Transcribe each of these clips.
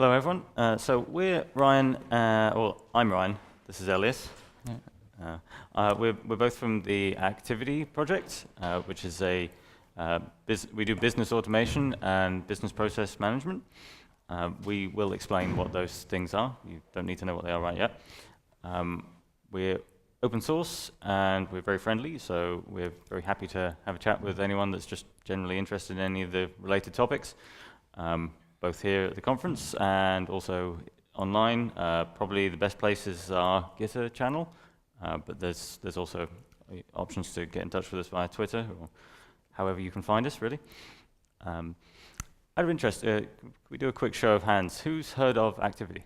Hello, everyone. So we're Ryan, well, I'm Ryan. This is Elias. Yeah. We're both from the Activity project, which is a we do business automation and business process management. We will explain what those things are. You don't need to know what they are right yet. We're open source and we're very friendly, so we're very happy to have a chat with anyone that's just generally interested in any of the related topics. Both here at the conference and also online. Probably the best place is our Gitter channel, but there's also options to get in touch with us via Twitter or however you can find us, really. Out of interest, can we do a quick show of hands? Who's heard of Activity?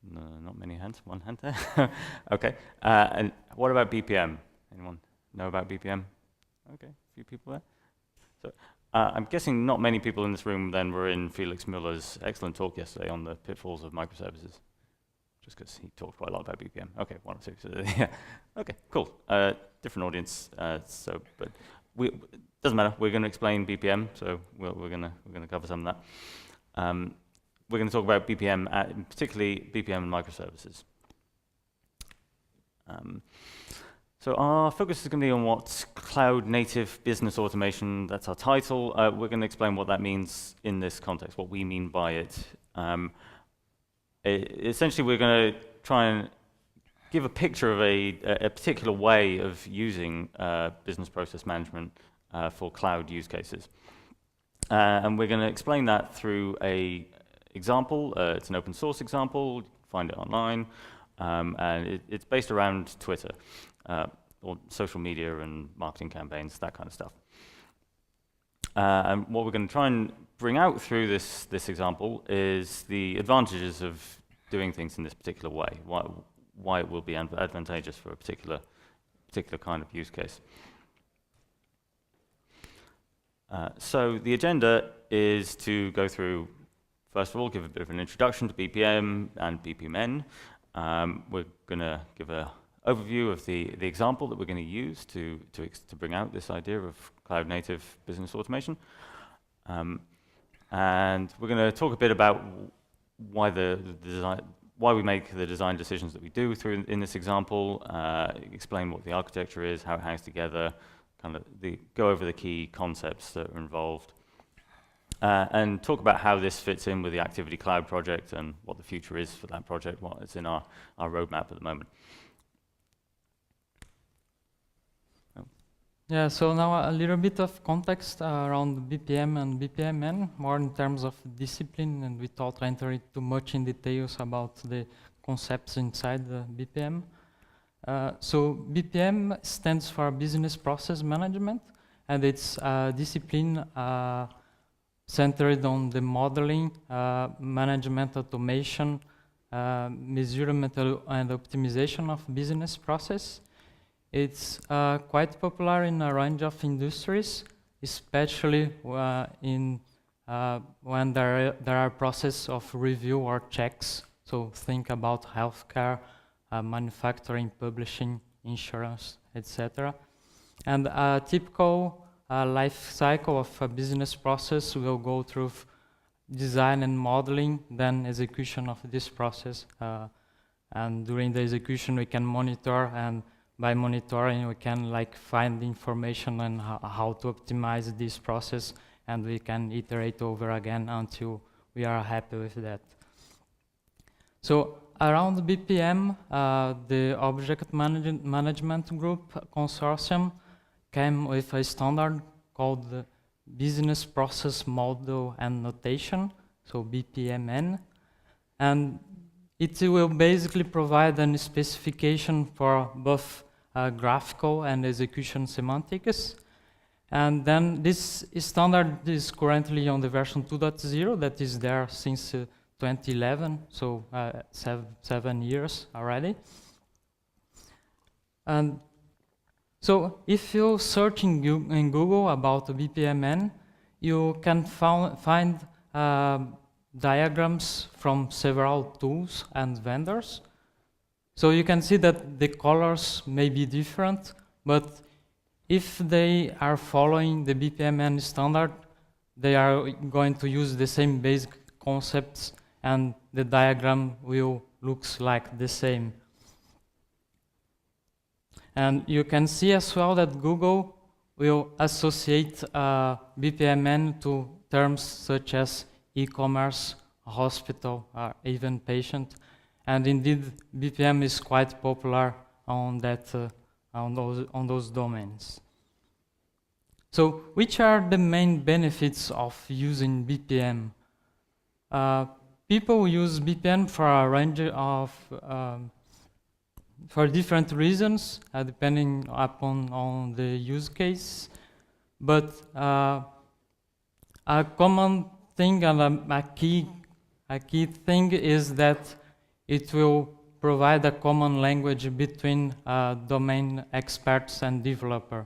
No, not many hands. One hand there. Okay. And what about BPM? Anyone know about BPM? Okay, a few people there. So. I'm guessing not many people in this room then were in Felix Müller's excellent talk yesterday on the pitfalls of microservices, just because he talked quite a lot about BPM. Okay, one or two. So, yeah. Okay, cool. Different audience. But it doesn't matter. We're going to explain BPM, so we're going to cover some of that. We're going to talk about BPM, particularly BPM and microservices. So our focus is going to be on what cloud-native business automation, that's our title. We're going to explain what that means in this context, what we mean by it. Essentially, we're going to try and give a picture of a particular way of using business process management for cloud use cases. And we're going to explain that through an example. It's an open source example. You can find it online. And it's based around Twitter. Or social media and marketing campaigns, that kind of stuff. And what we're going to try and bring out through this example is the advantages of doing things in this particular way, why it will be advantageous for a particular kind of use case. So the agenda is to go through, first of all, give a bit of an introduction to BPM and BPMN. We're going to give an overview of the example that we're going to use to bring out this idea of cloud-native business automation. And we're going to talk a bit about why why we make the design decisions that we do in this example, explain what the architecture is, how it hangs together, kind of go over the key concepts that are involved, and talk about how this fits in with the Activity Cloud project and what the future is for that project, what is in our roadmap at the moment. Yeah, so now a little bit of context around BPM and BPMN, more in terms of discipline, and without entering too much in details about the concepts inside the BPM. So BPM stands for Business Process Management, and it's a discipline centered on the modeling, management automation, measurement and optimization of business process. It's quite popular in a range of industries, especially when there are processes of review or checks. So think about healthcare, manufacturing, publishing, insurance, etc. And a typical life cycle of a business process will go through design and modeling, then execution of this process. And during the execution, we can monitor, and by monitoring, we can find information on how to optimize this process, and we can iterate over again until we are happy with that. So around BPM, the Object Management Group consortium came with a standard called the Business Process Model and Notation, so BPMN, and it will basically provide a specification for both graphical and execution semantics. And then this standard is currently on the version 2.0 that is there since 2011, so 7 years already. And so if you search in Google about BPMN, you can find diagrams from several tools and vendors. So you can see that the colors may be different, but if they are following the BPMN standard, they are going to use the same basic concepts, and the diagram will looks like the same. And you can see as well that Google will associate BPMN to terms such as e-commerce, hospital, or even patient. And indeed, BPM is quite popular on that on those domains. So, which are the main benefits of using BPM? People use BPM for a range of for different reasons, depending upon on the use case. But a common thing and a key thing is that it will provide a common language between domain experts and developer.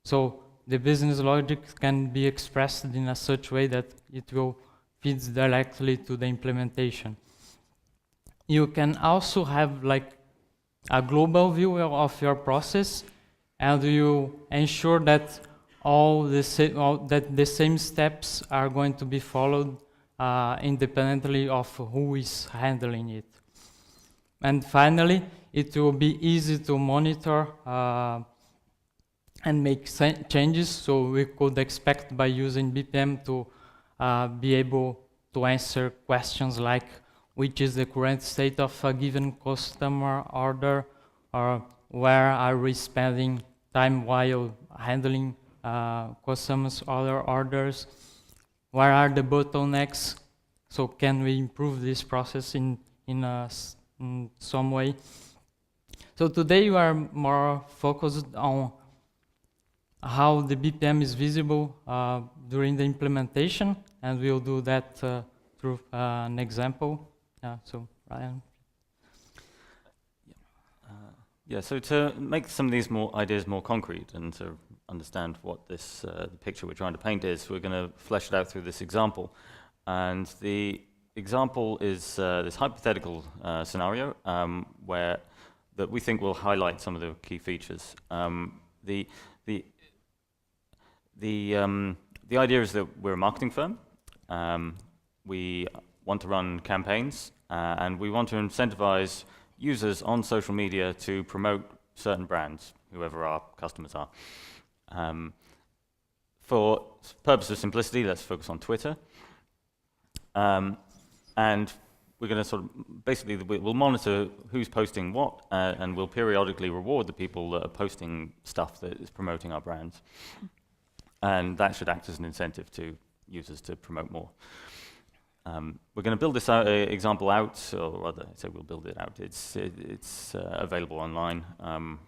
So the business logic can be expressed in a such way that it will feed directly to the implementation. You can also have like a global view of your process, and you ensure that the same steps are going to be followed independently of who is handling it. And finally, it will be easy to monitor and make changes, so we could expect by using BPM to be able to answer questions like which is the current state of a given customer order, or where are we spending time while handling customers' other orders, where are the bottlenecks, so can we improve this process in some way. So today we are more focused on how the BPM is visible during the implementation, and we'll do that through an example. So Ryan. Yeah, so to make some of these ideas more concrete and to understand what this the picture we're trying to paint is, we're going to flesh it out through this example. And the example is this hypothetical scenario that we think will highlight some of the key features. The idea is that we're a marketing firm. We want to run campaigns, and we want to incentivize users on social media to promote certain brands, whoever our customers are. For purpose of simplicity, let's focus on Twitter. And we're going to sort of, basically, we'll monitor who's posting what, and we'll periodically reward the people that are posting stuff that is promoting our brands. And that should act as an incentive to users to promote more. We're going to build this example out, or rather, say we'll build it out. It's available online,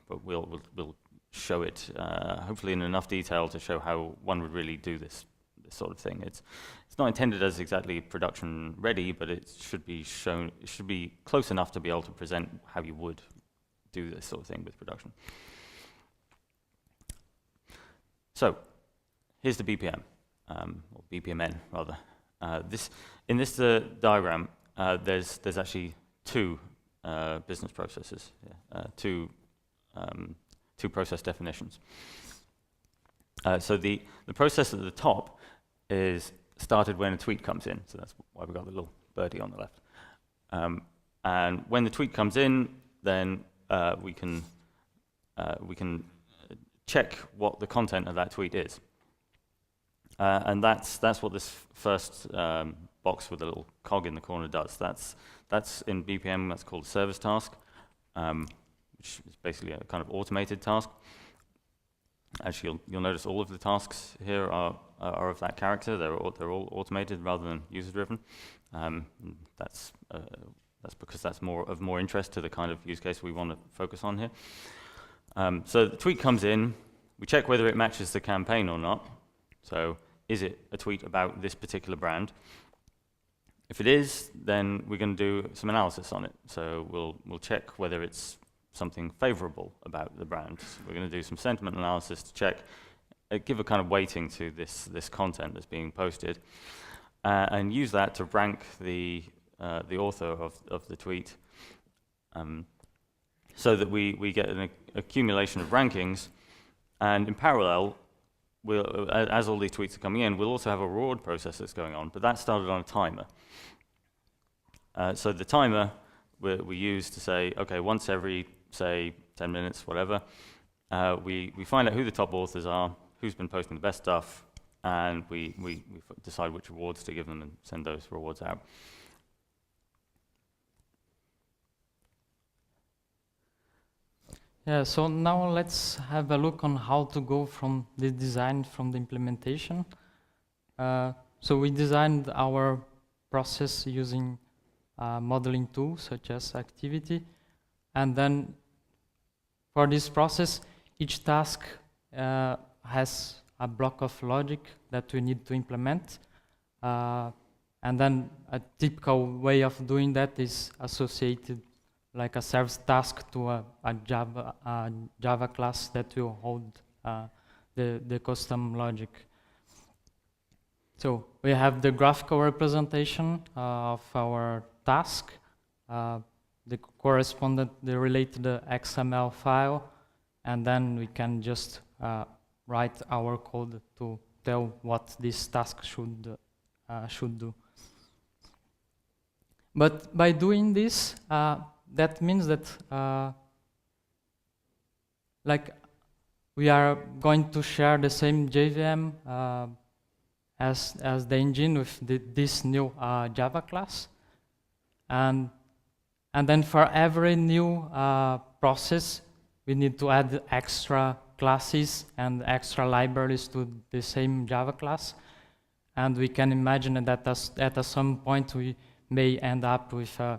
but we'll show it hopefully in enough detail to show how one would really do this sort of thing. It's not intended as exactly production ready, but it should be shown. It should be close enough to be able to present how you would do this sort of thing with production. So here's the BPM, or BPMN rather. In this diagram, there's actually two business processes, two process definitions. So the process at the top is started when a tweet comes in, so that's why we've got the little birdie on the left. And when the tweet comes in, then we can check what the content of that tweet is. And that's what this first box with a little cog in the corner does. That's in BPM, that's called a service task, which is basically a kind of automated task. Actually, you'll notice all of the tasks here are of that character. They're all automated rather than user-driven. That's because that's of more interest to the kind of use case we want to focus on here. So the tweet comes in. We check whether it matches the campaign or not. So is it a tweet about this particular brand? If it is, then we're going to do some analysis on it. So we'll check whether it's something favorable about the brand. So we're going to do some sentiment analysis to check, give a kind of weighting to this content that's being posted, and use that to rank the author of the tweet, so that we get an accumulation of rankings, and in parallel, as all these tweets are coming in, we'll also have a reward process that's going on, but that started on a timer. So the timer we use to say, okay, once every, say, 10 minutes, whatever, we find out who the top authors are, who's been posting the best stuff, and we decide which rewards to give them and send those rewards out. Yeah, so now let's have a look on how to go from the design from the implementation. So we designed our process using modeling tools such as activity, and then for this process, each task has a block of logic that we need to implement. And then a typical way of doing that is associated like a service task to a Java class that will hold the custom logic. So we have the graphical representation of our task, the correspondent, the related XML file, and then we can just write our code to tell what this task should do. But by doing this, that means that like we are going to share the same JVM as the engine with this new Java class, and then for every new process, we need to add extra classes and extra libraries to the same Java class, and we can imagine that at some point we may end up with a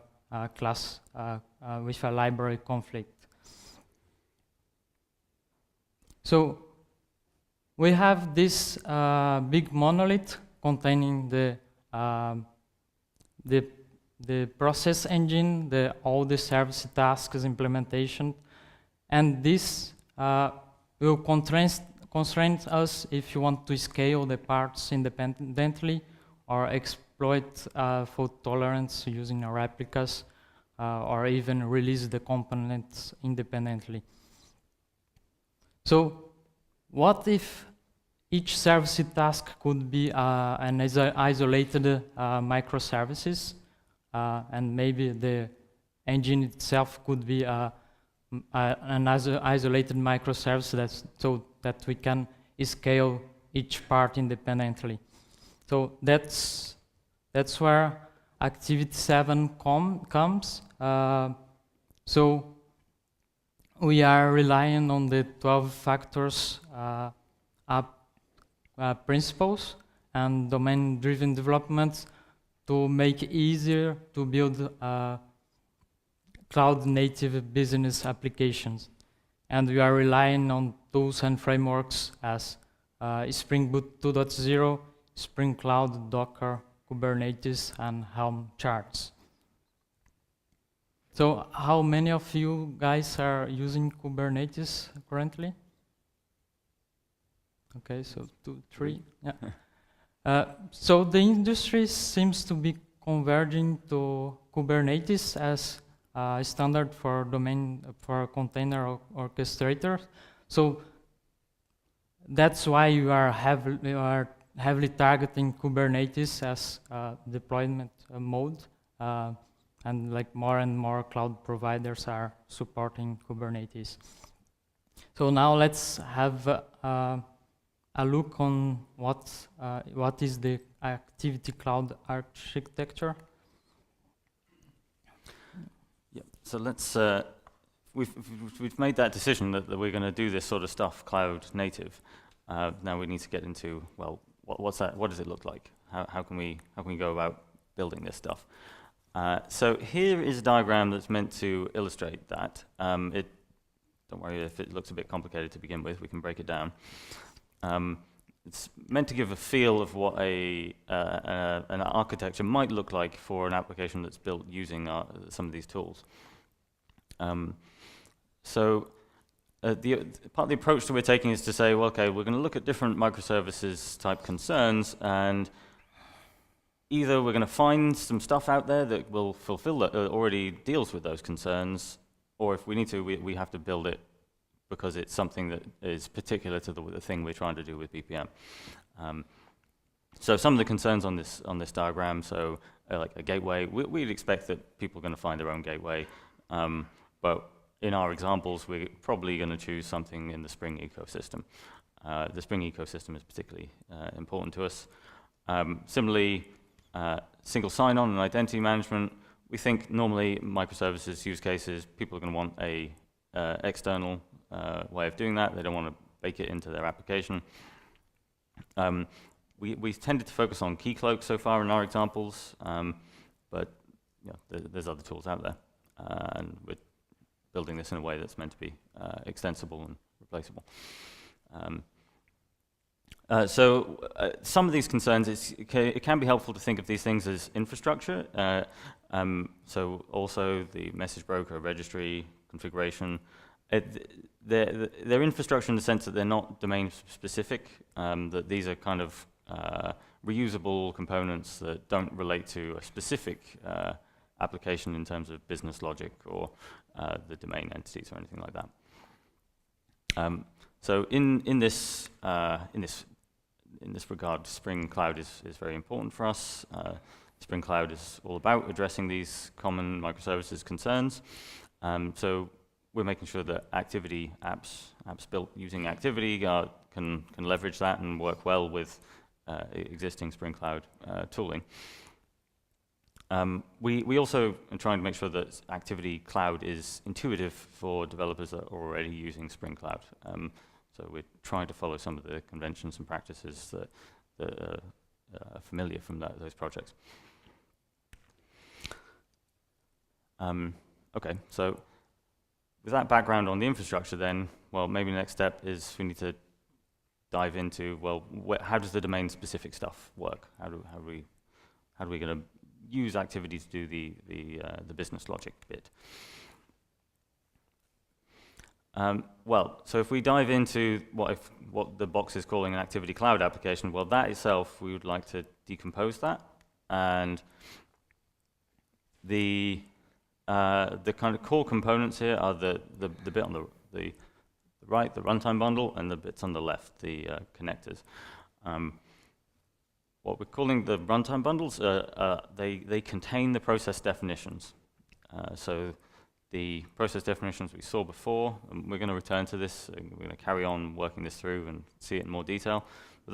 class with a library conflict. So we have this big monolith containing the process engine, all the service tasks implementation, and this will constrain us if you want to scale the parts independently or exploit fault tolerance using replicas, or even release the components independently. So what if each service task could be an isolated microservices, and maybe the engine itself could be an isolated microservice so that we can scale each part independently. So that's where Activity 7 comes. So we are relying on the 12 factors principles and domain-driven development to make it easier to build cloud-native business applications. And we are relying on tools and frameworks as Spring Boot 2.0, Spring Cloud, Docker, Kubernetes, and Helm charts. So how many of you guys are using Kubernetes currently? Okay, so 2, 3, yeah. So the industry seems to be converging to Kubernetes as a standard for container orchestrators. So that's why you are heavily targeting Kubernetes as deployment mode, and like more and more cloud providers are supporting Kubernetes. So now let's have a look on what is the activity cloud architecture. Yeah. So let's we've made that decision that we're going to do this sort of stuff cloud native. Now we need to get into, well, what's that? What does it look like? How can we go about building this stuff? So here is a diagram that's meant to illustrate that. Don't worry if it looks a bit complicated to begin with. We can break it down. It's meant to give a feel of what an architecture might look like for an application that's built using some of these tools. So part of the approach that we're taking is to say, well, okay, we're going to look at different microservices type concerns, and either we're going to find some stuff out there that will fulfill that, already deals with those concerns, or if we need to, we have to build it because it's something that is particular to the thing we're trying to do with BPM. So some of the concerns on this diagram, so like a gateway, we'd expect that people are going to find their own gateway, but in our examples, we're probably going to choose something in the Spring ecosystem. The Spring ecosystem is particularly important to us. Similarly, single sign-on and identity management, we think normally microservices use cases, people are going to want a external way of doing that. They don't want to bake it into their application. We tended to focus on Keycloak so far in our examples, but there's other tools out there, and we're building this in a way that's meant to be extensible and replaceable. Some of these concerns, it can be helpful to think of these things as infrastructure. So also the message broker, registry, configuration. They're infrastructure in the sense that they're not domain specific, that these are kind of reusable components that don't relate to a specific application in terms of business logic or the domain entities or anything like that. So in this regard, Spring Cloud is very important for us. Spring Cloud is all about addressing these common microservices concerns. So we're making sure that activity apps built using activity can leverage that and work well with existing Spring Cloud tooling. We also are trying to make sure that Activity Cloud is intuitive for developers that are already using Spring Cloud. So we're trying to follow some of the conventions and practices that are familiar from those projects. Okay, so with that background on the infrastructure then, well, maybe the next step is we need to dive into, well, how does the domain-specific stuff work? How are we going to use activity to do the business logic bit? Well, so if we dive into what the box is calling an Activity Cloud application, well, that itself, we would like to decompose that, and the kind of core components here are the bit on the right, the runtime bundle, and the bits on the left, the connectors. What we're calling the runtime bundles, they contain the process definitions. So the process definitions we saw before, and we're going to return to this, we're going to carry on working this through and see it in more detail. But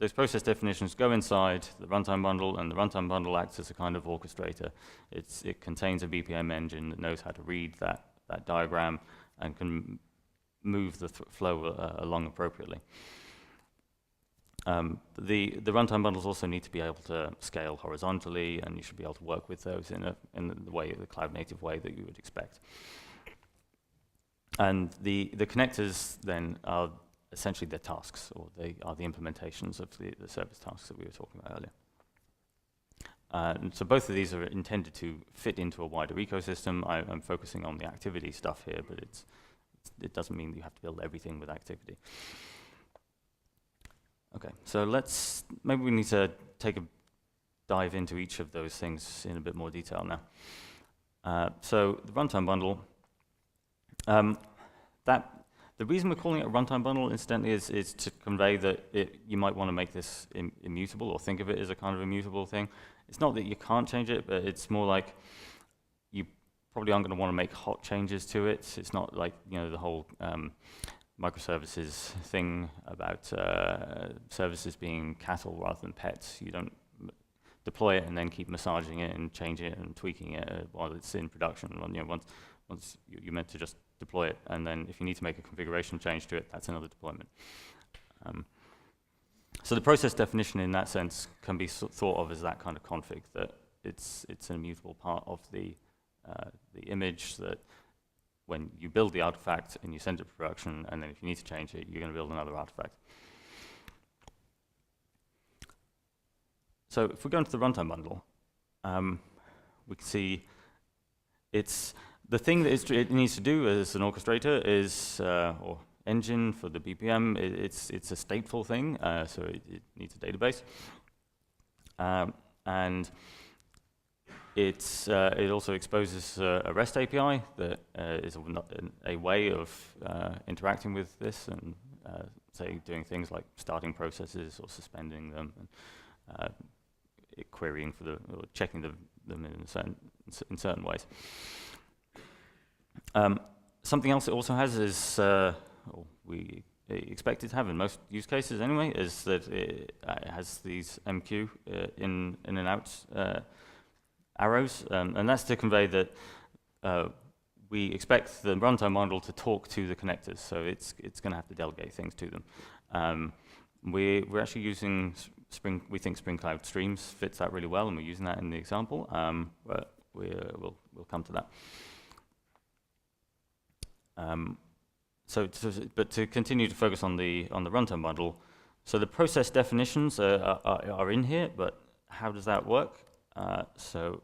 those process definitions go inside the runtime bundle, and the runtime bundle acts as a kind of orchestrator. It contains a BPM engine that knows how to read that diagram and can move the flow along appropriately. The runtime bundles also need to be able to scale horizontally, and you should be able to work with those in the cloud-native way that you would expect. And the connectors then are essentially their tasks, or they are the implementations of the service tasks that we were talking about earlier. And so both of these are intended to fit into a wider ecosystem. I'm focusing on the activity stuff here, but it doesn't mean you have to build everything with activity. Okay, so maybe we need to take a dive into each of those things in a bit more detail now. So the runtime bundle, the reason we're calling it a runtime bundle, incidentally, is to convey that you might want to make this immutable, or think of it as a kind of immutable thing. It's not that you can't change it, but it's more like you probably aren't going to want to make hot changes to it. It's not like, the whole microservices thing about services being cattle rather than pets. You don't deploy it and then keep massaging it and changing it and tweaking it while it's in production. Once you're meant to just deploy it, and then if you need to make a configuration change to it, that's another deployment. So the process definition in that sense can be thought of as that kind of config, that it's an immutable part of the image, that when you build the artifact and you send it to production, and then if you need to change it, you're going to build another artifact. So if we go into the runtime bundle, we can see the thing that it needs to do as an orchestrator is, or engine for the BPM, it's a stateful thing, so it needs a database. And it also exposes a REST API that is a way of interacting with this and say doing things like starting processes or suspending them, and querying for or checking them in certain ways. Something else it also has is, we expect it to have in most use cases anyway, is that it has these MQ in and out arrows, and that's to convey that we expect the runtime model to talk to the connectors, so it's going to have to delegate things to them. We're actually using we think Spring Cloud Streams fits that really well, and we're using that in the example, but we'll come to that. But to continue to focus on the runtime model, so the process definitions are in here, but how does that work? So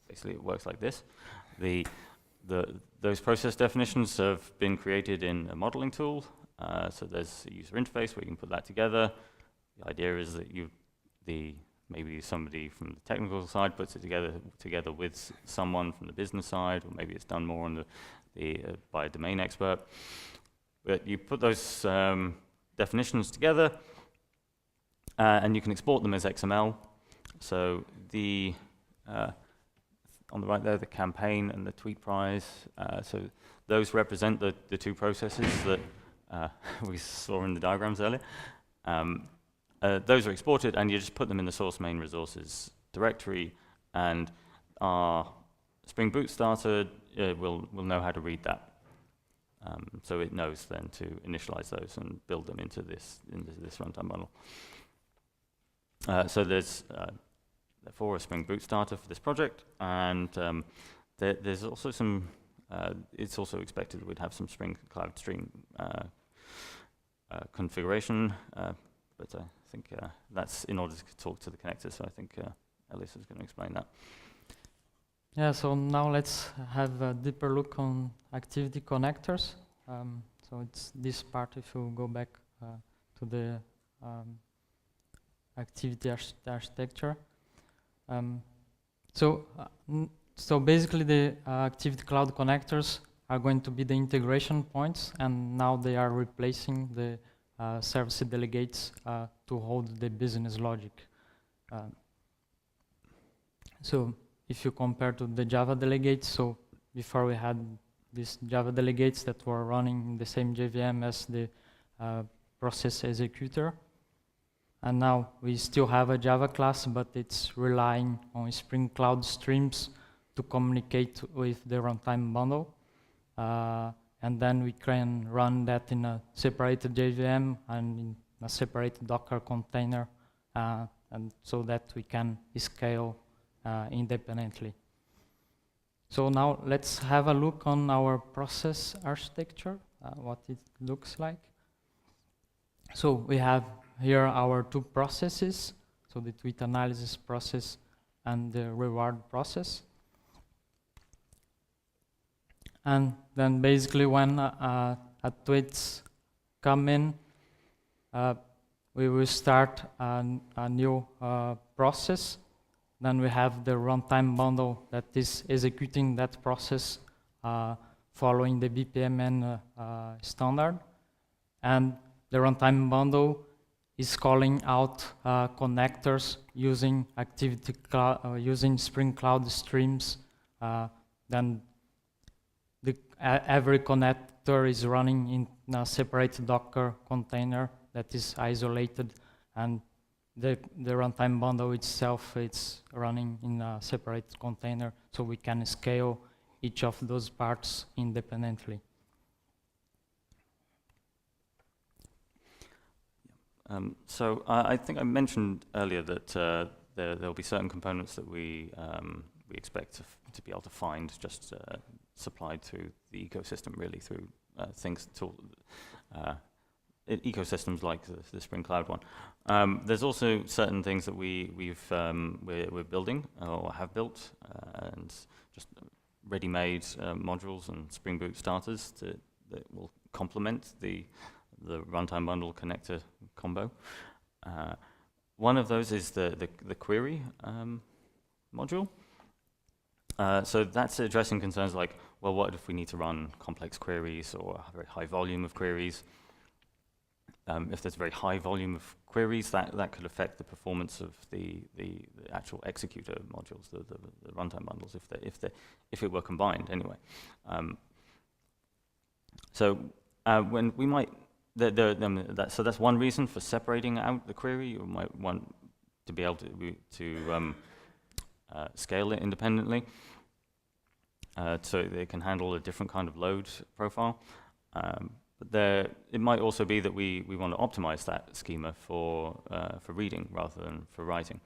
basically it works like this. Those process definitions have been created in a modeling tool. So there's a user interface where you can put that together. The idea is that maybe somebody from the technical side puts it together with someone from the business side, or maybe it's done more on by a domain expert. But you put those definitions together, and you can export them as XML. So on the right there, the campaign and the tweet price. So those represent the two processes that we saw in the diagrams earlier. Those are exported, and you just put them in the source main resources directory, and our Spring Boot starter will know how to read that. So it knows then to initialize those and build them into this runtime bundle. So there's therefore a Spring Boot starter for this project, and there's also some. It's also expected that we'd have some Spring Cloud Stream configuration, but I think that's in order to talk to the connectors. So I think Elias is going to explain that. Yeah, so now let's have a deeper look on activity connectors. So it's this part, if you go back to the activity architecture. So basically the activity cloud connectors are going to be the integration points, and now they are replacing the service delegates to hold the business logic. So if you compare to the Java delegates, so before we had these Java delegates that were running in the same JVM as the process executor, and now we still have a Java class, but it's relying on Spring Cloud Streams to communicate with the Runtime Bundle. And then we can run that in a separated JVM and in a separate Docker container, and so that we can scale independently. So now let's have a look on our process architecture, what it looks like. So we have here our two processes, so the tweet analysis process and the reward process. And then basically when tweets come in, we will start a new process. Then we have the runtime bundle that is executing that process following the BPMN standard. And the runtime bundle is calling out connectors using using Spring Cloud Streams. Then every connector is running in a separate Docker container that is isolated, and the runtime bundle itself, it's running in a separate container, so we can scale each of those parts independently. So I think I mentioned earlier that there'll be certain components that we expect to be able to find just supplied through the ecosystem, really through ecosystems like the Spring Cloud one. There's also certain things that we're building or have built, and just ready-made modules and Spring Boot starters that will complement the runtime bundle connector combo. One of those is the query module. So that's addressing concerns like, well, what if we need to run complex queries or a very high volume of queries? If there's a very high volume of queries, that could affect the performance of the actual executor modules, the runtime bundles, if it were combined anyway. So when we might, so that's one reason for separating out the query. You might want to be able to scale it independently, so they can handle a different kind of load profile. But it might also be that we want to optimize that schema for reading rather than for writing.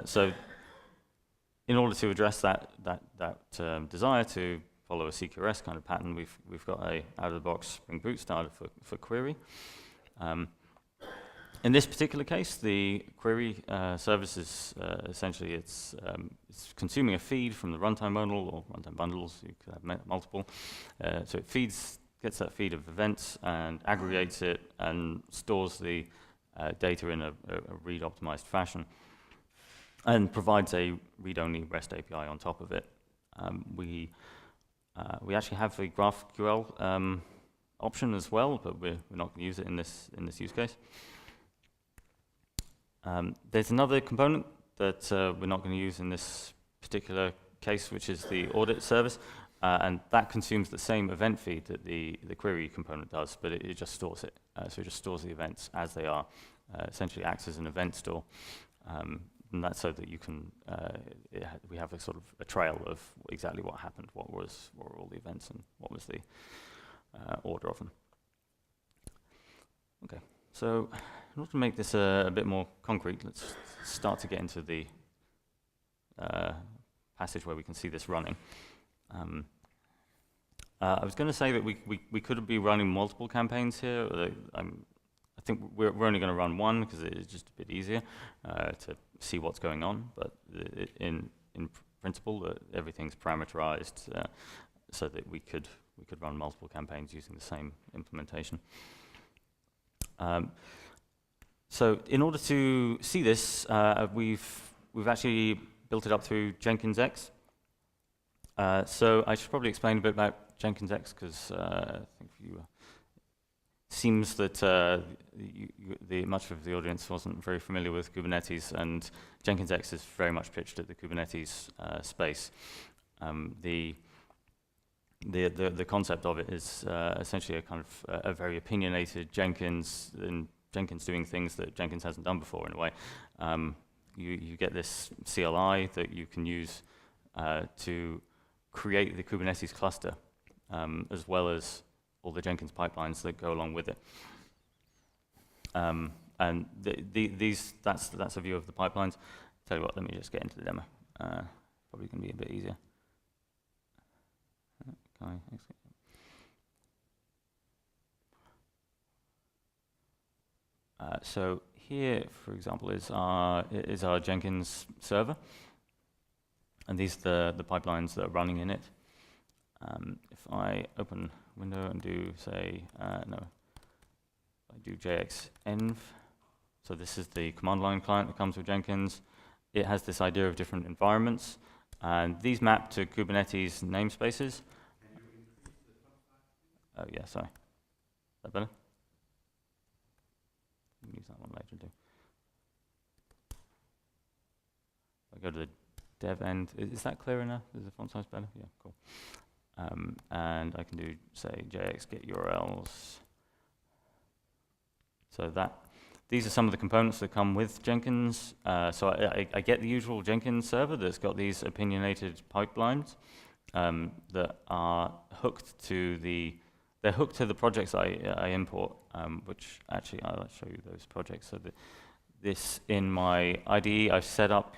So in order to address that desire to follow a CQRS kind of pattern, we've got a out-of-the-box Spring Boot starter for query. In this particular case, the query service is essentially it's consuming a feed from the runtime model or runtime bundles. You could have multiple. So it gets that feed of events and aggregates it and stores the data in a read-optimized fashion, and provides a read-only REST API on top of it. We actually have a GraphQL option as well, but we're not going to use it in this use case. There's another component that we're not going to use in this particular case, which is the Audit Service, and that consumes the same event feed that the query component does, but it just stores it. So it just stores the events as they are, essentially acts as an event store. And that's so that you can, we have a sort of a trail of exactly what happened, what were all the events, and what was the order of them. Okay, so in order to make this a bit more concrete, let's start to get into the passage where we can see this running. I was going to say that we could be running multiple campaigns here. I think we're only going to run one because it's just a bit easier to see what's going on. But in principle, everything's parameterized so that we could run multiple campaigns using the same implementation. So in order to see this, we've actually built it up through Jenkins X. So I should probably explain a bit about Jenkins X because I think seems that much of the audience wasn't very familiar with Kubernetes, and Jenkins X is very much pitched at the Kubernetes space. The concept of it is essentially a kind of a very opinionated Jenkins, and Jenkins doing things that Jenkins hasn't done before in a way. You get this CLI that you can use to create the Kubernetes cluster, as well as all the Jenkins pipelines that go along with it. And that's a view of the pipelines. Tell you what, let me just get into the demo. Probably going to be a bit easier. So here, for example, is our Jenkins server, and these are the pipelines that are running in it. If I open window and do, say, I do jxenv, so this is the command line client that comes with Jenkins. It has this idea of different environments, and these map to Kubernetes namespaces. Oh yeah, sorry. Is that better? We can use that one later too. I go to the dev end. Is that clear enough? Is the font size better? Yeah, cool. And I can do, say, JX get URLs. So these are some of the components that come with Jenkins. So I get the usual Jenkins server that's got these opinionated pipelines that are hooked to the projects I import, which actually I'll show you those projects. So this in my IDE, I've set up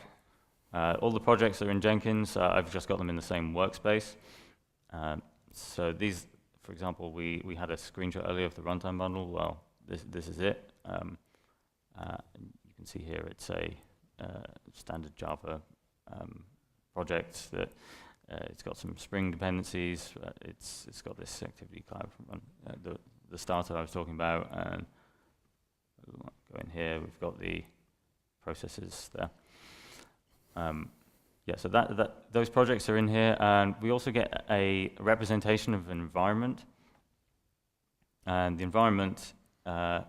all the projects that are in Jenkins. I've just got them in the same workspace. So these, for example, we had a screenshot earlier of the Runtime Bundle. Well, this is it. You can see here it's a standard Java project that it's got some Spring dependencies. It's got this activity cloud, the starter I was talking about, and go in here. We've got the processes there. yeah, so those projects are in here, and we also get a representation of an environment. And the environment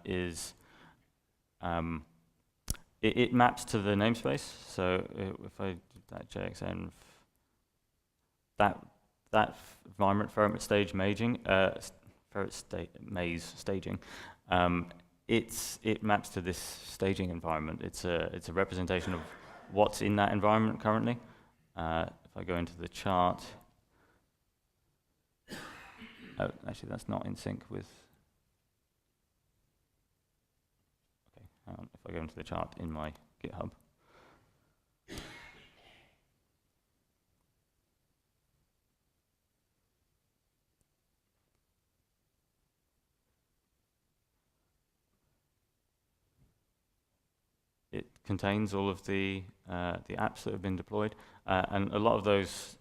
is, it maps to the namespace. So if I do that JXN, that environment, ferret stage maze staging, it maps to this staging environment. It's a representation of what's in that environment currently. If I go into the chart, oh, actually that's not in sync with. Okay, hang on. If I go into the chart in my GitHub. It contains all of the apps that have been deployed, and a lot of those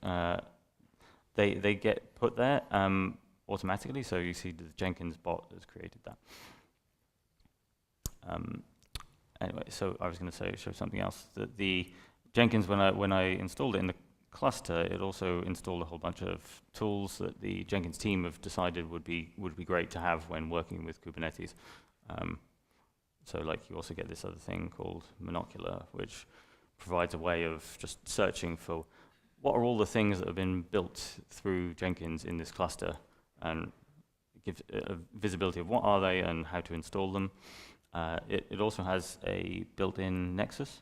they get put there automatically. So you see the Jenkins bot has created that. Anyway, so I was going to show something else. That the Jenkins, when I installed it in the cluster, it also installed a whole bunch of tools that the Jenkins team have decided would be great to have when working with Kubernetes. So like you also get this other thing called Monocular, which provides a way of just searching for what are all the things that have been built through Jenkins in this cluster, and it gives a visibility of what are they and how to install them. It also has a built-in nexus.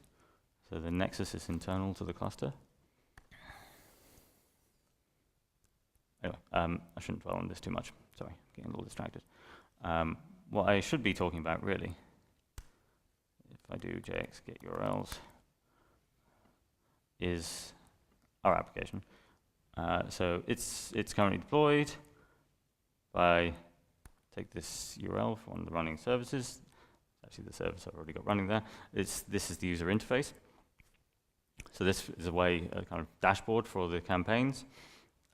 So the nexus is internal to the cluster. Anyway, I shouldn't dwell on this too much. Sorry, I'm getting a little distracted. What I should be talking about really, if I do JX get URLs, is our application. So it's currently deployed. If I take this URL for one of the running services, actually the service I've already got running there, this is the user interface. So this is a kind of dashboard for the campaigns.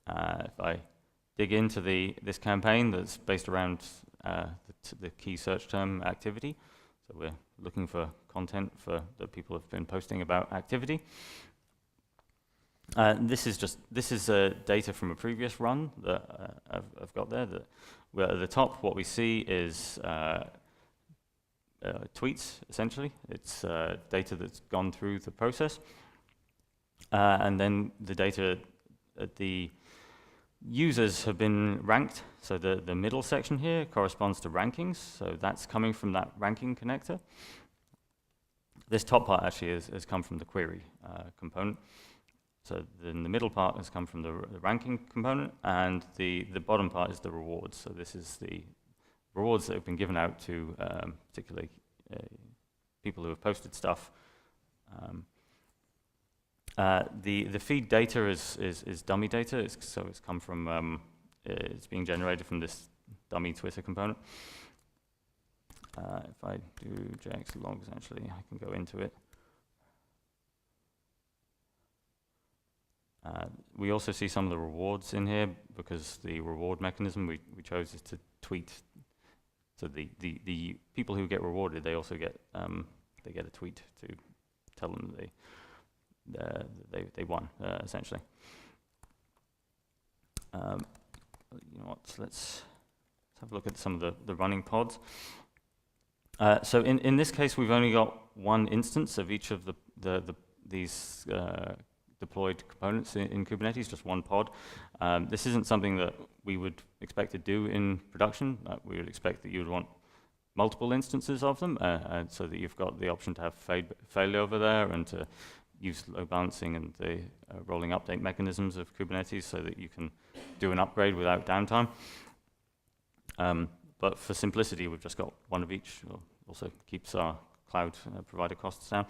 If I dig into this campaign that's based around the key search term activity, so we're looking for content that people have been posting about activity. This is data from a previous run that I've got there. Where at the top, what we see is tweets, essentially. It's data that's gone through the process. And then the data at the users have been ranked. So the middle section here corresponds to rankings. So that's coming from that ranking connector. This top part actually has come from the query component. So then the middle part has come from the ranking component, and the bottom part is the rewards. So this is the rewards that have been given out to particularly people who have posted stuff. The feed data is dummy data, so it's come from it's being generated from this dummy Twitter component. If I do JX logs, actually, I can go into it. We also see some of the rewards in here because the reward mechanism we chose is to tweet. So the people who get rewarded, they also get a tweet to tell them they won, essentially. You know what? Let's have a look at some of the running pods. So in this case, we've only got one instance of each of these deployed components in Kubernetes, just one pod. This isn't something that we would expect to do in production. We would expect that you would want multiple instances of them, so that you've got the option to have failover there and to use load balancing and the rolling update mechanisms of Kubernetes so that you can do an upgrade without downtime. But for simplicity, we've just got one of each. Also keeps our cloud provider costs down.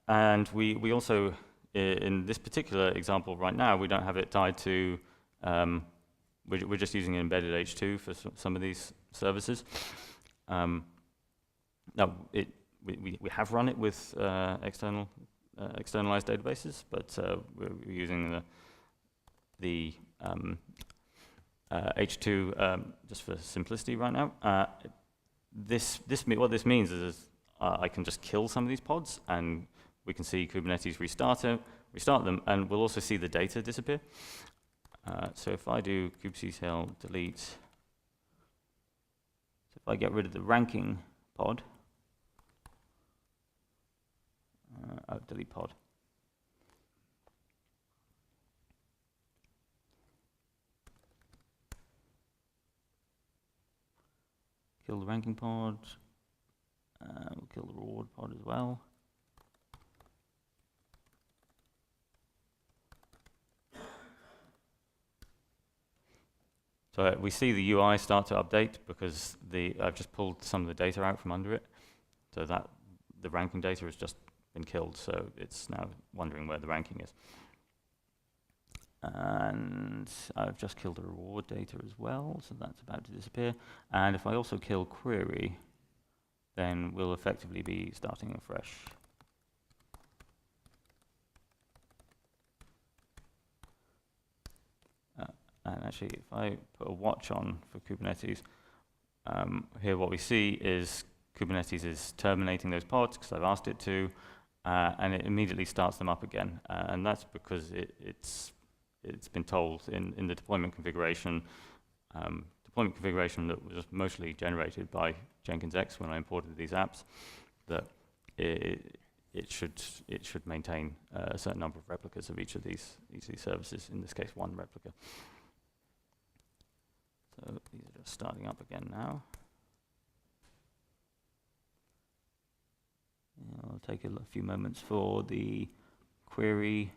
And we also, in this particular example right now, we don't have it tied to, we're just using an embedded H2 for some of these services. Now, we have run it with externalized databases, but we're using the H2 just for simplicity right now. What this means is I can just kill some of these pods and we can see Kubernetes restart them, and we'll also see the data disappear. So if I do kubectl delete, so if I get rid of the ranking pod, delete pod. Kill the ranking pod. We'll kill the reward pod as well. So we see the UI start to update because I've just pulled some of the data out from under it. So that the ranking data has just been killed, so it's now wondering where the ranking is. And I've just killed the reward data as well, so that's about to disappear. And if I also kill query, then we'll effectively be starting afresh. And actually, if I put a watch on for Kubernetes, here what we see is Kubernetes is terminating those pods because I've asked it to, and it immediately starts them up again. And that's because it's been told in the deployment configuration that was mostly generated by Jenkins X when I imported these apps, that it should maintain a certain number of replicas of each of these services. In this case, one replica. So these are just starting up again now. It'll take a few moments for the query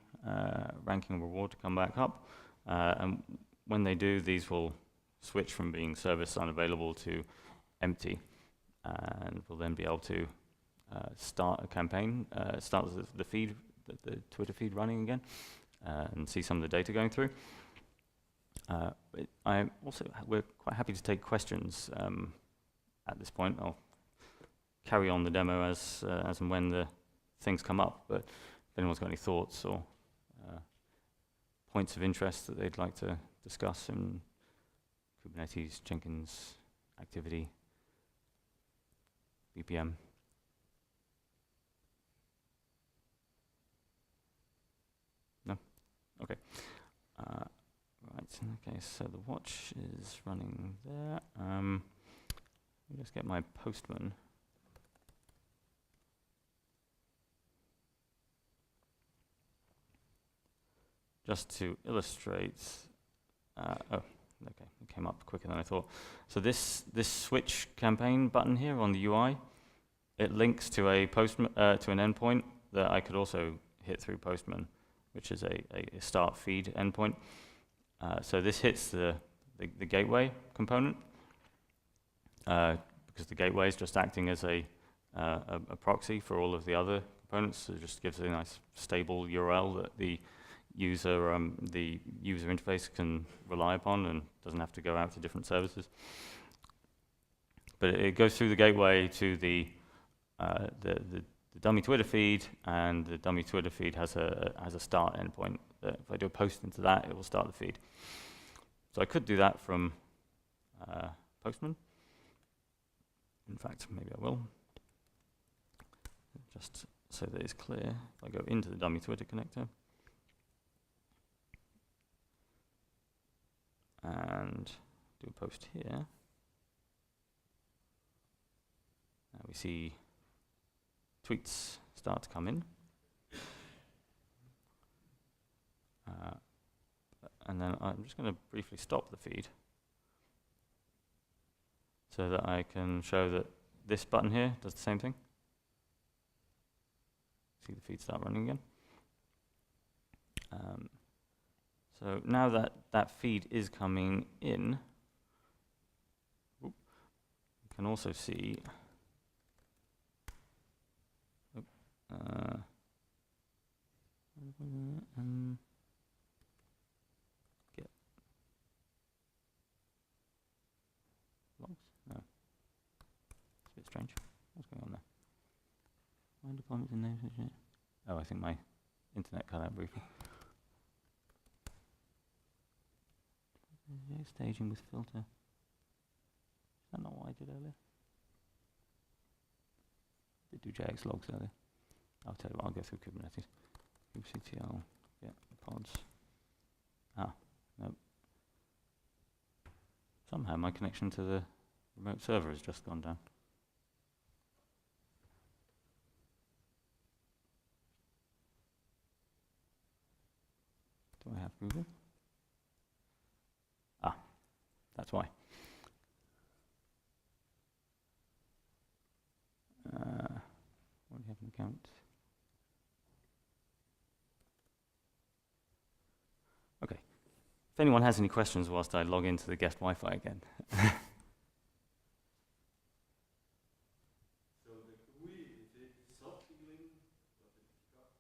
ranking reward to come back up. And when they do, these will switch from being service unavailable to empty. And we'll then be able to start a campaign, start the feed, the Twitter feed running again, and see some of the data going through. We're quite happy to take questions at this point. I'll carry on the demo as and when the things come up, but if anyone's got any thoughts or points of interest that they'd like to discuss in Kubernetes, Jenkins, activity, BPM. No? Okay. Right, okay, so the watch is running there. Let me just get my Postman. Just to illustrate, oh, okay, it came up quicker than I thought. So this switch campaign button here on the UI, it links to a Postman to an endpoint that I could also hit through Postman, which is a start feed endpoint. So this hits the gateway component because the gateway is just acting as a proxy for all of the other components. So it just gives a nice stable URL that the user interface can rely upon and doesn't have to go out to different services. But it goes through the gateway to the dummy Twitter feed, and the dummy Twitter feed has a start endpoint. That if I do a post into that, it will start the feed. So I could do that from Postman. In fact, maybe I will. Just so that it's clear, if I go into the dummy Twitter connector and do a post here, we see tweets start to come in. And then I'm just going to briefly stop the feed so that I can show that this button here does the same thing. See the feed start running again. So now that feed is coming in, you can also see get logs? No. It's a bit strange. What's going on there? My deployment's in there, isn't it? Oh, I think my internet cut out briefly. Staging with filter. Is that not what I did earlier? I did do JX logs earlier. I'll tell you what, I'll go through Kubernetes. kubectl, yeah, pods. Nope. Somehow my connection to the remote server has just gone down. Do I have Google? That's why. Already have an account. Okay. If anyone has any questions whilst I log into the guest Wi-Fi again. So the GUI, is it self-healing? Does it pick up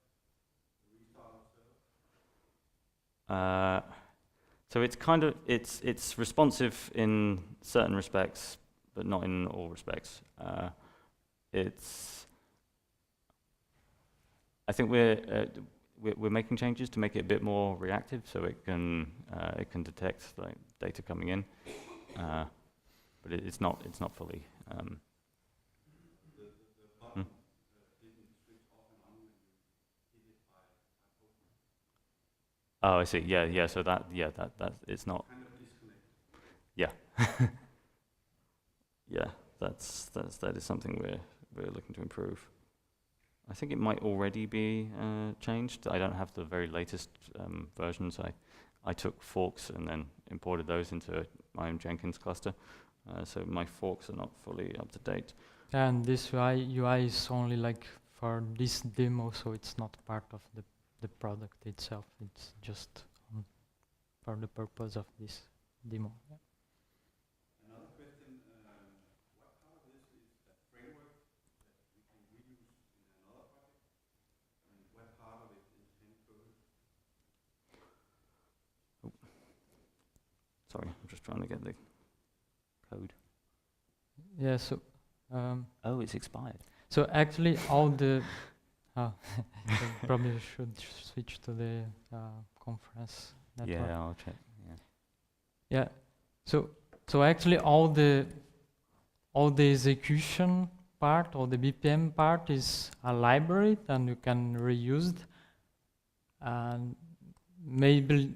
the restart of server? So it's kind of it's responsive in certain respects, but not in all respects. I think we're making changes to make it a bit more reactive, so it can detect like data coming in, but it's not fully. The button didn't switch off and on when you hit it by posting. Oh, I see. Yeah. So that it's not. Kind of disconnected. Yeah. Yeah. That is something we're looking to improve. I think it might already be changed. I don't have the very latest versions. I took forks and then imported those into my own Jenkins cluster. So my forks are not fully up to date. And this UI is only like for this demo, so it's not part of the product itself. It's just for the purpose of this demo. Yeah. Another question, what part of this is a framework that we can reuse in another project? And what part of it is hand-coded? Sorry, I'm just trying to get the code. Yeah. So. Oh, it's expired. So actually, all the probably should switch to the conference network. Yeah, I'll check. Yeah. Yeah. So actually, all the execution part, or the BPM part, is a library, and you can reuse it. And maybe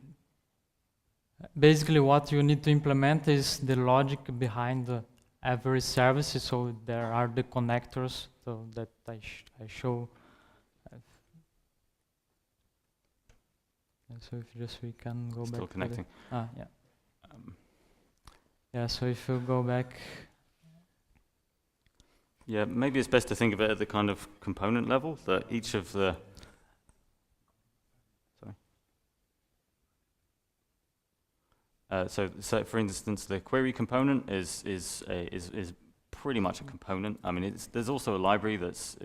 basically what you need to implement is the logic behind every service. So there are the connectors, so that I show. So if just we can go Still back. connecting. Yeah. Yeah. So if you go back. Yeah, maybe it's best to think of it at the kind of component level, that each of the. Sorry. So for instance, the query component is pretty much a component. I mean, there's also a library that's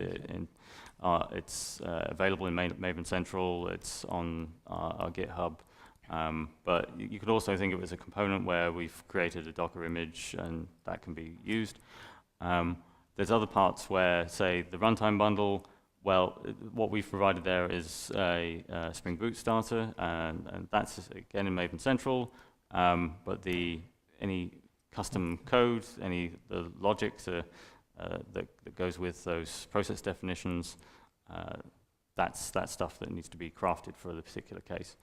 available in Maven Central. It's on our GitHub, but you could also think of it as a component where we've created a Docker image, and that can be used. There's other parts where, say, the Runtime Bundle. Well, what we've provided there is a Spring Boot starter, and that's again in Maven Central. But any custom code, the logic that goes with those process definitions, that's stuff that needs to be crafted for the particular case.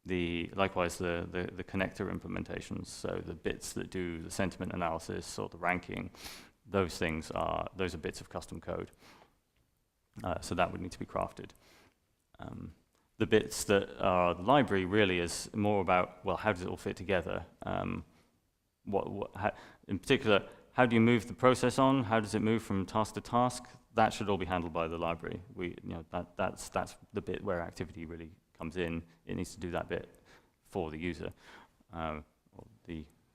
Likewise, the connector implementations, so the bits that do the sentiment analysis or the ranking, those are bits of custom code. So that would need to be crafted. The bits that are the library really is more about, well, how does it all fit together? In particular, how do you move the process on? How does it move from task to task? That should all be handled by the library. That's the bit where activity really comes in. It needs to do that bit for the user, or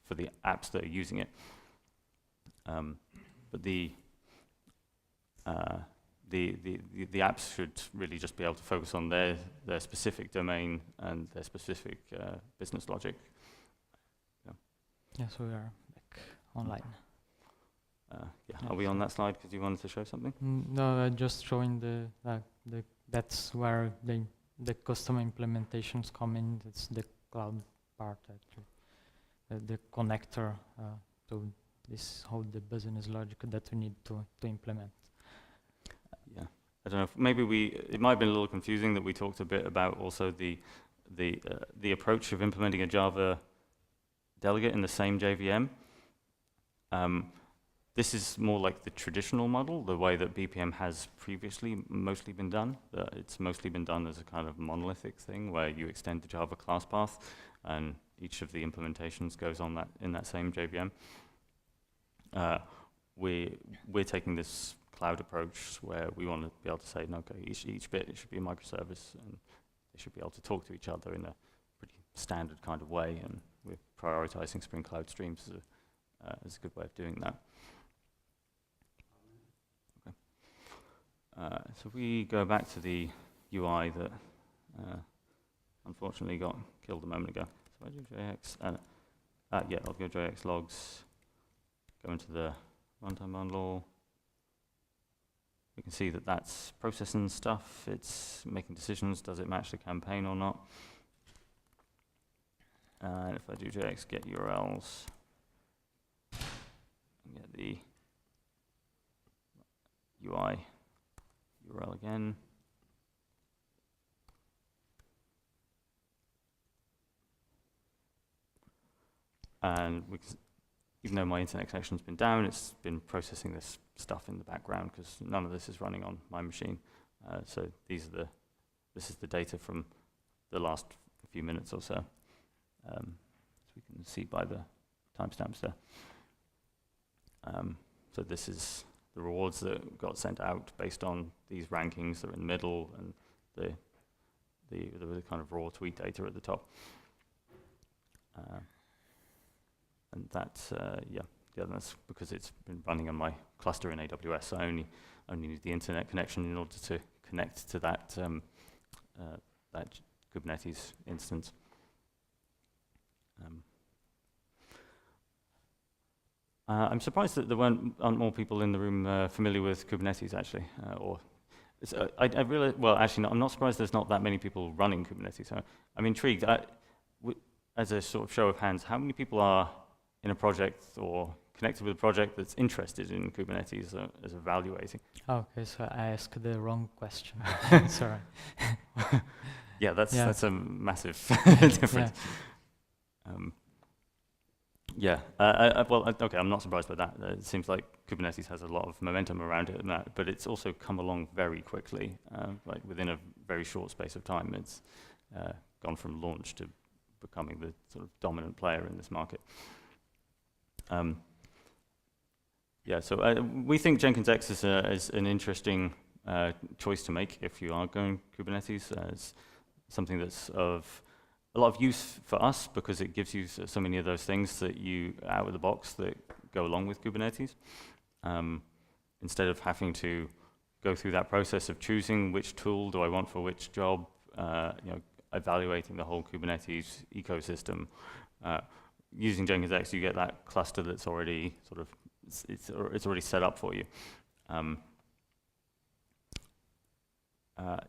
for the apps that are using it. But the apps should really just be able to focus on their specific domain and their specific business logic. Yes, we are back online. Yeah. Are we on that slide because you wanted to show something? No, just showing that's where the custom implementations come in. It's the cloud part actually, the connector to this whole the business logic that we need to implement. Yeah. I don't know, maybe it might have been a little confusing that we talked a bit about also the approach of implementing a Java delegate in the same JVM. This is more like the traditional model, the way that BPM has previously mostly been done. It's mostly been done as a kind of monolithic thing where you extend the Java class path and each of the implementations goes on that in that same JVM. We're taking this cloud approach where we want to be able to say, no, okay, each bit it should be a microservice and they should be able to talk to each other in a pretty standard kind of way, and we're prioritizing Spring Cloud streams as a good way of doing that. Okay. So we go back to the UI that unfortunately got killed a moment ago. So I do JX, yeah, I'll go JX logs, go into the Runtime Bundle. We can see that that's processing stuff, it's making decisions, does it match the campaign or not? And if I do JX get URLs, I get the UI URL again. And we can, even though my internet connection's been down, it's been processing this stuff in the background because none of this is running on my machine. So this is the data from the last few minutes or so. So we can see by the timestamps there. So this is the rewards that got sent out based on these rankings that are in the middle and the kind of raw tweet data at the top. And that's, yeah, that's because it's been running on my cluster in AWS. So I only need the internet connection in order to connect to that, that Kubernetes instance. I'm surprised that there aren't more people in the room familiar with Kubernetes, actually. I realize, well, actually, no, I'm not surprised there's not that many people running Kubernetes. So I'm intrigued. As a sort of show of hands, how many people are in a project or connected with a project that's interested in Kubernetes as evaluating? Okay, so I asked the wrong question. Sorry. Yeah, that's a massive difference. Yeah. Well, okay, I'm not surprised by that. It seems like Kubernetes has a lot of momentum around it, and but it's also come along very quickly. Like within a very short space of time, it's gone from launch to becoming the sort of dominant player in this market. Yeah, so we think Jenkins X is an interesting choice to make if you are going Kubernetes. It's something that's of a lot of use for us because it gives you so many of those things that you out of the box that go along with Kubernetes. Instead of having to go through that process of choosing which tool do I want for which job, evaluating the whole Kubernetes ecosystem. Using Jenkins X, you get that cluster that's already sort of it's already set up for you.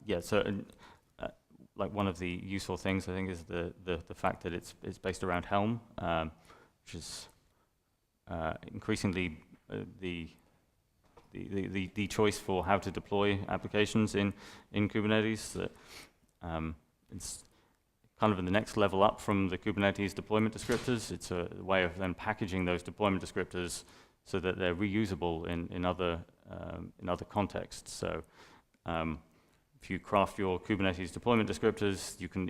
Yeah, so. Like one of the useful things I think is the fact that it's based around Helm, which is increasingly the choice for how to deploy applications in Kubernetes. That it's kind of in the next level up from the Kubernetes deployment descriptors. It's a way of then packaging those deployment descriptors so that they're reusable in other contexts. So. If you craft your Kubernetes deployment descriptors, you can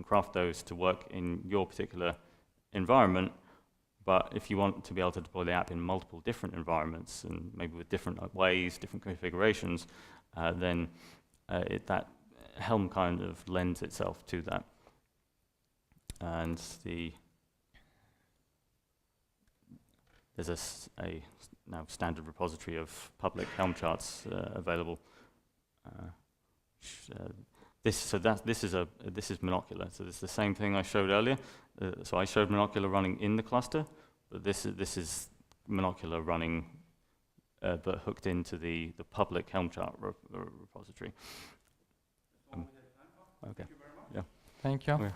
craft those to work in your particular environment. But if you want to be able to deploy the app in multiple different environments and maybe with different ways, different configurations, then that Helm kind of lends itself to that. And there's a now standard repository of public Helm charts available. This is Monocular. So this is the same thing I showed earlier. So I showed Monocular running in the cluster, but this is Monocular running, but hooked into the public Helm chart repository. Okay. Thank you very much. Yeah. Thank you. Okay.